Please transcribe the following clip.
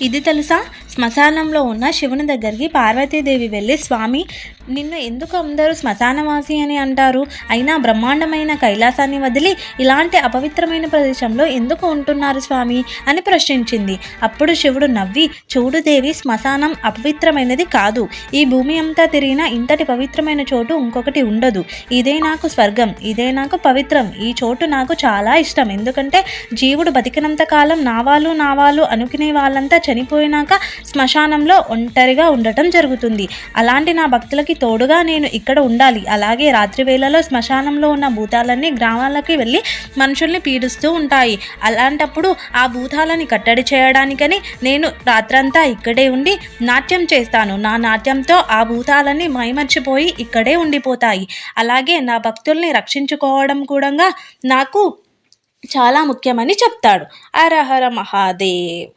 ఇది తెలుసా? శ్మశానంలో ఉన్న శివుని దగ్గరికి పార్వతీదేవి వెళ్ళి, స్వామి, నిన్ను ఎందుకు అందరూ శ్మశానవాసి అని అంటారు? అయినా బ్రహ్మాండమైన కైలాసాన్ని వదిలి ఇలాంటి అపవిత్రమైన ప్రదేశంలో ఎందుకు ఉంటున్నారు స్వామి అని ప్రశ్నించింది. అప్పుడు శివుడు నవ్వి, చూడు దేవి, శ్మశానం అపవిత్రమైనది కాదు. ఈ భూమి అంతా తిరిగినా ఇంతటి పవిత్రమైన చోటు ఇంకొకటి ఉండదు. ఇదే నాకు స్వర్గం, ఇదే నాకు పవిత్రం. ఈ చోటు నాకు చాలా ఇష్టం. ఎందుకంటే జీవుడు బతికినంత కాలం నావాలు అనుకునే వాళ్ళంతా చనిపోయినాక శ్మశానంలో ఒంటరిగా ఉండటం జరుగుతుంది. అలాంటి నా భక్తులకి తోడుగా నేను ఇక్కడ ఉండాలి. అలాగే రాత్రి వేళలో శ్మశానంలో ఉన్న భూతాలన్నీ గ్రామాలకి వెళ్ళి మనుషుల్ని పీడిస్తూ ఉంటాయి. అలాంటప్పుడు ఆ భూతాలని కట్టడి చేయడానికని నేను రాత్రంతా ఇక్కడే ఉండి నాట్యం చేస్తాను. నా నాట్యంతో ఆ భూతాలన్నీ మైమర్చిపోయి ఇక్కడే ఉండిపోతాయి. అలాగే నా భక్తుల్ని రక్షించుకోవడం కూడా నాకు చాలా ముఖ్యమని చెప్తాడు. హర హర మహాదేవ్.